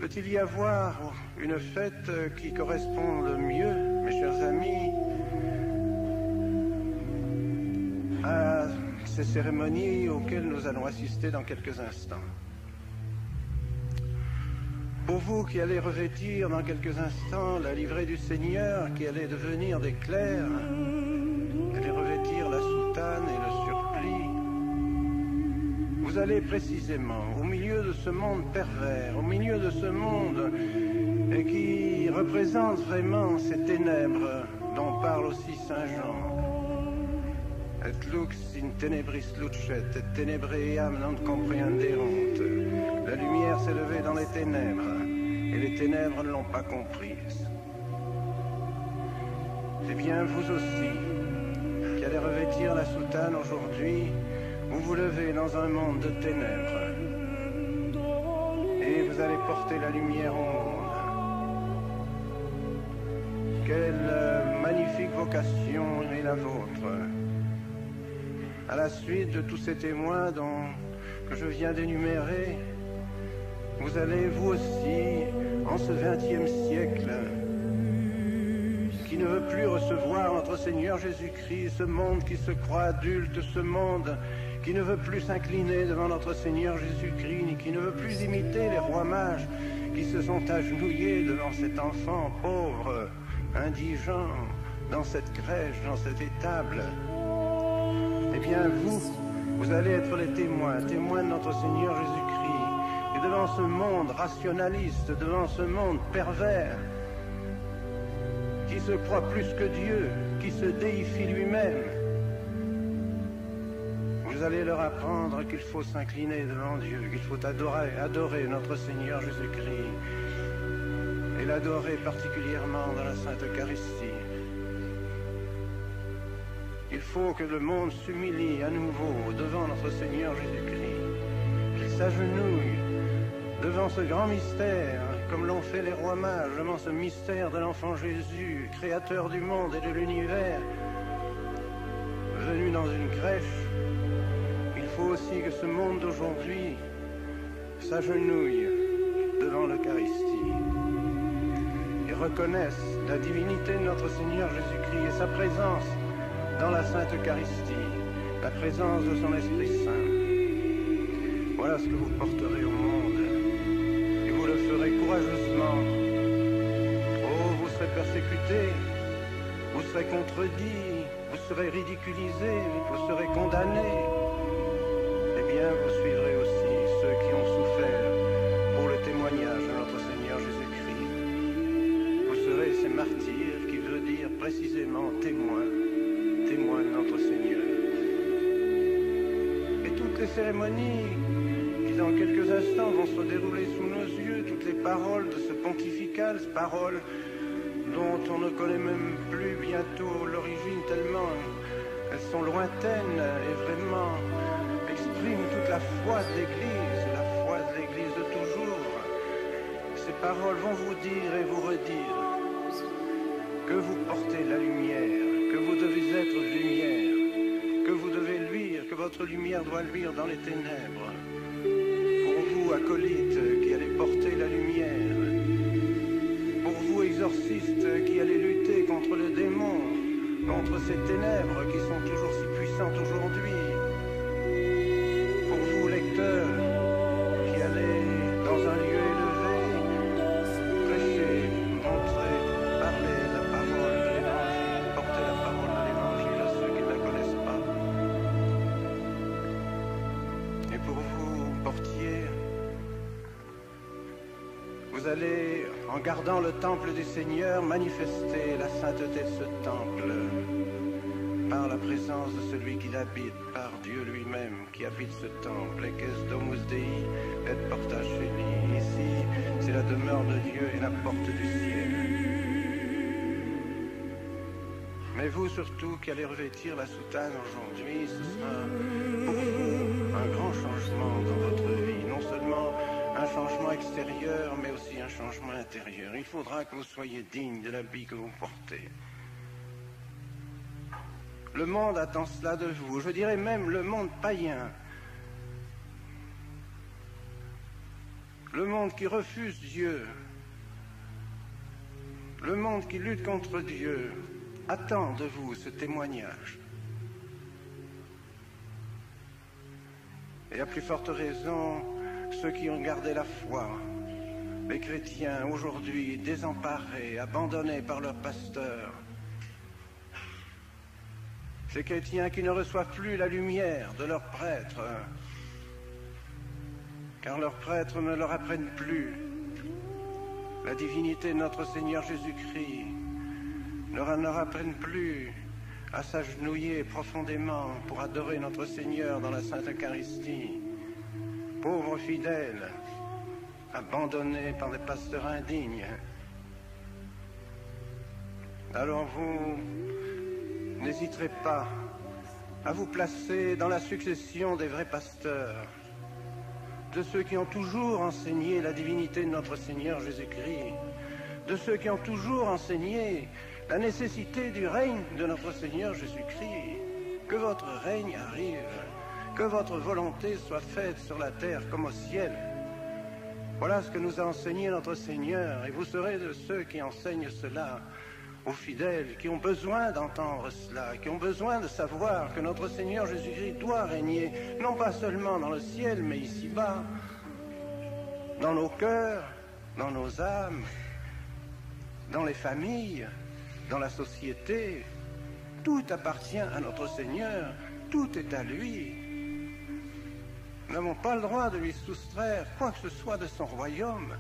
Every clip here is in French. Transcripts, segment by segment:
Peut-il y avoir une fête qui corresponde mieux, mes chers amis, à ces cérémonies auxquelles nous allons assister dans quelques instants? Pour vous qui allez revêtir dans quelques instants la livrée du Seigneur, qui allait devenir des clercs, qui allez revêtir la soutane et le surplis, vous allez précisément au milieu de ce monde pervers, au milieu de ce monde qui représente vraiment ces ténèbres dont parle aussi Saint Jean. Et lux in tenebris lucet, et tenebraeam non comprehenderunt. La lumière s'est levée dans les ténèbres, et les ténèbres ne l'ont pas comprise. Eh bien, vous aussi, qui allez revêtir la soutane aujourd'hui, vous vous levez dans un monde de ténèbres, et vous allez porter la lumière au monde. Quelle magnifique vocation est la vôtre! À la suite de tous ces témoins que je viens d'énumérer, vous allez vous aussi, en ce XXe siècle, qui ne veut plus recevoir notre Seigneur Jésus-Christ, ce monde qui se croit adulte, ce monde qui ne veut plus s'incliner devant notre Seigneur Jésus-Christ, ni qui ne veut plus imiter les rois mages qui se sont agenouillés devant cet enfant pauvre, indigent, dans cette crèche, dans cette étable. Eh bien, vous allez être les témoins de notre Seigneur Jésus-Christ. Et devant ce monde rationaliste, devant ce monde pervers, qui se croit plus que Dieu, qui se déifie lui-même, vous allez leur apprendre qu'il faut s'incliner devant Dieu, qu'il faut adorer notre Seigneur Jésus-Christ, et l'adorer particulièrement dans la Sainte Eucharistie. Il faut que le monde s'humilie à nouveau devant notre Seigneur Jésus-Christ, qu'il s'agenouille devant ce grand mystère, comme l'ont fait les rois mages, devant ce mystère de l'enfant Jésus, créateur du monde et de l'univers, venu dans une crèche. Il faut aussi que ce monde d'aujourd'hui s'agenouille devant l'Eucharistie et reconnaisse la divinité de notre Seigneur Jésus-Christ et sa présence dans la Sainte Eucharistie, la présence de son Esprit Saint. Voilà ce que vous porterez au monde, et vous le ferez courageusement. Oh, vous serez persécutés, vous serez contredits, vous serez ridiculisés, vous serez condamnés. Eh bien, vous suivrez aussi ceux qui ont souffert pour le témoignage de notre Seigneur Jésus-Christ. Vous serez ces martyrs qui veut dire précisément témoins de notre Seigneur. Et toutes les cérémonies qui dans quelques instants vont se dérouler sous nos yeux, toutes les paroles de ce pontifical, ces paroles dont on ne connaît même plus bientôt l'origine tellement elles sont lointaines et vraiment expriment toute la foi de l'Église, de toujours. Ces paroles vont vous dire et vous redire que vous portez la lumière, que vous devez être lumière, que vous devez luire, que votre lumière doit luire dans les ténèbres. Pour vous, acolytes, qui allez porter la lumière, pour vous, exorcistes, qui allez lutter contre le démon, contre ces ténèbres qui sont toujours si puissantes aujourd'hui, pour vous, lecteurs, qui allez dans un lieu élevé, prêcher, montrer, parler la parole de l'Évangile, porter la parole de l'Évangile à ceux qui ne la connaissent pas. Et pour vous, portiers, vous allez, en gardant le temple du Seigneur, manifester la sainteté de ce temple par la présence de celui qui l'habite, par Dieu lui-même qui habite ce temple. Eques domus Dei et porta celi. Ici, c'est la demeure de Dieu et la porte du ciel. Mais vous surtout qui allez revêtir la soutane aujourd'hui, ce sera pour vous un grand changement dans votre vie. Non seulement un changement extérieur, mais aussi un changement intérieur. Il faudra que vous soyez digne de l'habit que vous portez. Le monde attend cela de vous. Je dirais même le monde païen. le monde qui refuse Dieu, le monde qui lutte contre Dieu, attend de vous ce témoignage. Et à plus forte raison, ceux qui ont gardé la foi, les chrétiens aujourd'hui désemparés, abandonnés par leurs pasteurs, ces chrétiens qui ne reçoivent plus la lumière de leurs prêtres, car leurs prêtres ne leur apprennent plus la divinité de notre Seigneur Jésus-Christ, ne leur apprennent plus à s'agenouiller profondément pour adorer notre Seigneur dans la Sainte Eucharistie. Pauvres fidèles, abandonnés par des pasteurs indignes. Alors vous n'hésiterez pas à vous placer dans la succession des vrais pasteurs, de ceux qui ont toujours enseigné la divinité de notre Seigneur Jésus-Christ, de ceux qui ont toujours enseigné la nécessité du règne de notre Seigneur Jésus-Christ. Que votre règne arrive, que votre volonté soit faite sur la terre comme au ciel. Voilà ce que nous a enseigné notre Seigneur, et vous serez de ceux qui enseignent cela aux fidèles, qui ont besoin d'entendre cela, qui ont besoin de savoir que notre Seigneur Jésus-Christ doit régner, non pas seulement dans le ciel, mais ici-bas, dans nos cœurs, dans nos âmes, dans les familles, dans la société. Tout appartient à notre Seigneur, tout est à lui. Nous n'avons pas le droit de lui soustraire quoi que ce soit de son royaume.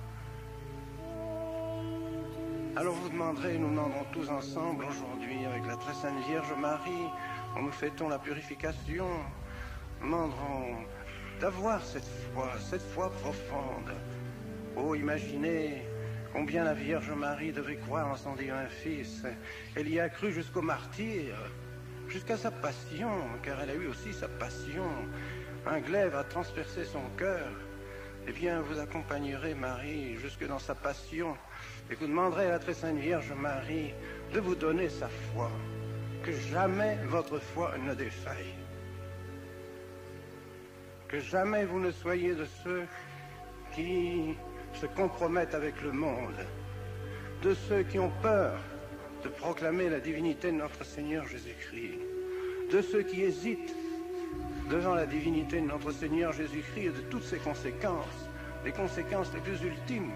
Alors vous demanderez, nous demanderons tous ensemble aujourd'hui avec la très sainte Vierge Marie, où nous fêtons la purification, nous demanderons d'avoir cette foi profonde. Oh, imaginez combien la Vierge Marie devait croire en son divin Fils. Elle y a cru jusqu'au martyre, jusqu'à sa passion, car elle a eu aussi sa passion. Un glaive a transpercé son cœur. Eh bien, vous accompagnerez Marie jusque dans sa passion, et vous demanderez à la très sainte Vierge Marie de vous donner sa foi, que jamais votre foi ne défaille, que jamais vous ne soyez de ceux qui se compromettent avec le monde, de ceux qui ont peur de proclamer la divinité de notre Seigneur Jésus-Christ, de ceux qui hésitent devant la divinité de notre Seigneur Jésus-Christ et de toutes ses conséquences, les conséquences les plus ultimes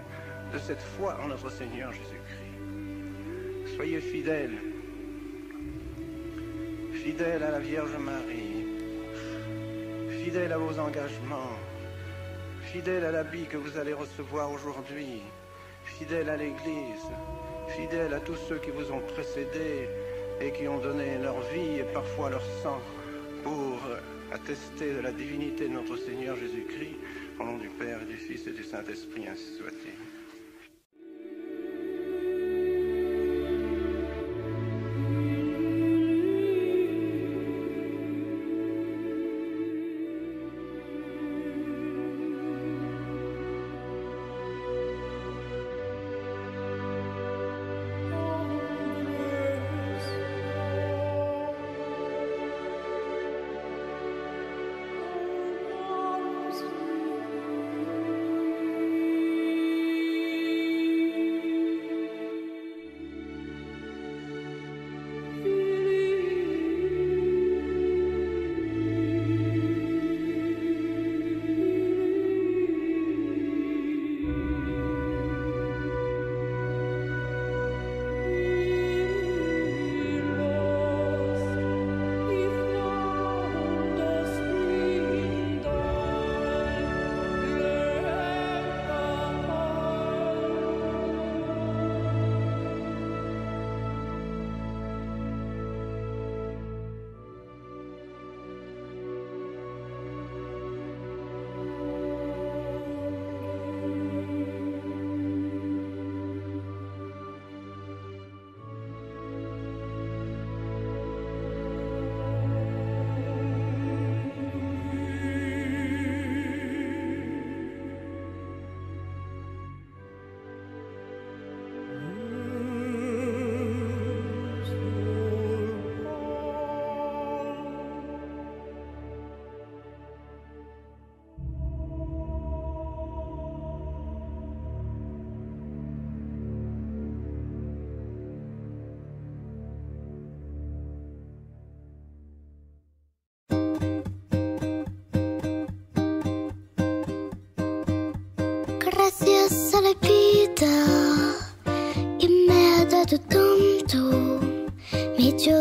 de cette foi en notre Seigneur Jésus-Christ. Soyez fidèles, fidèles à la Vierge Marie, fidèles à vos engagements, fidèles à l'habit que vous allez recevoir aujourd'hui, fidèles à l'Église, fidèles à tous ceux qui vous ont précédés et qui ont donné leur vie et parfois leur sang pour attester de la divinité de notre Seigneur Jésus-Christ, au nom du Père et du Fils et du Saint-Esprit, ainsi soit-il.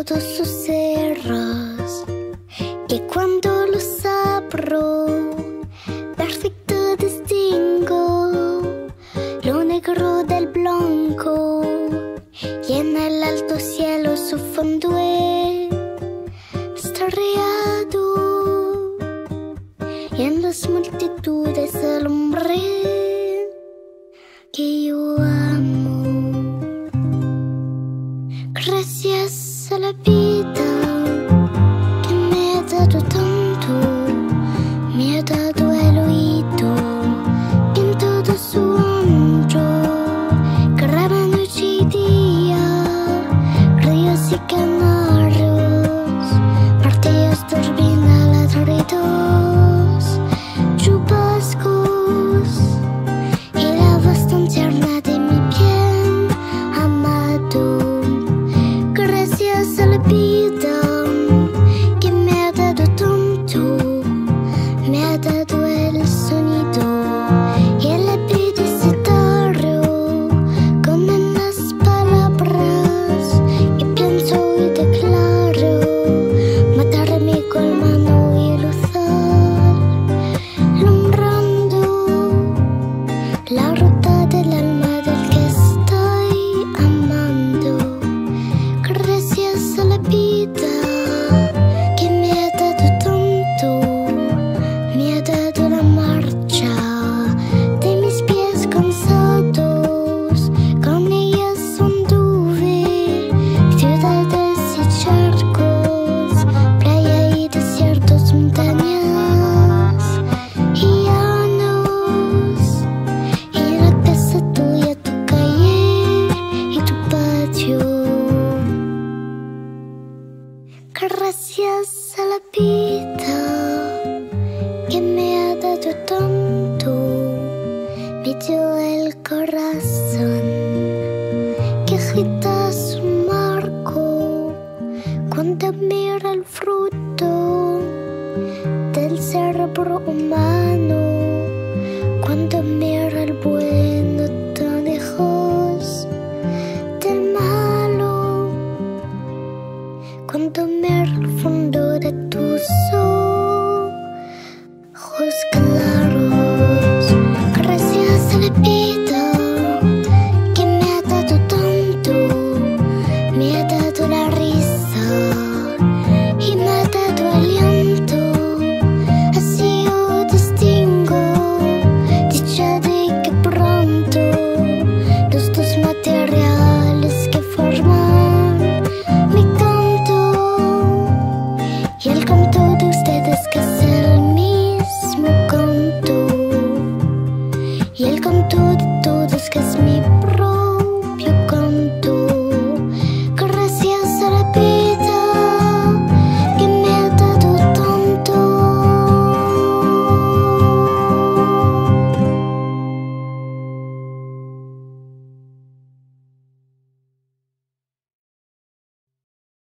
todos sus cerros, y cuando los abro, perfecto distingo lo negro del blanco, y en el alto cielo su fondo estrellado, y en las multitudes el hombre que yo amo. Gracias a la vida que me ha dado tanto, me ha dado el oído en todo su ancho, graba noche y día, ríos y canarios, partidos, turbina, ladridos, chubascos y la voz tan tierna de mi bien amado. Gracias a la vida que me ha dado tanto, me ha dado el sonido y el abecedario con las palabras y pienso y declaro, matarme con mano y luzar, alumbrando la ruta del alma del que estoy amando. Gracias a la vida que me ha dado tanto, me ha dado la marcha de mis pies cansados, con ellas anduve ciudades y charcos, playa y desiertos, montañas y llanos, y la casa tuya, tu calle y tu patio. Gracias a la vida que me ha dado tanto, me dio el corazón que agita su marco cuando mira el fruto del cerebro humano, cuando mira el bueno tan lejos.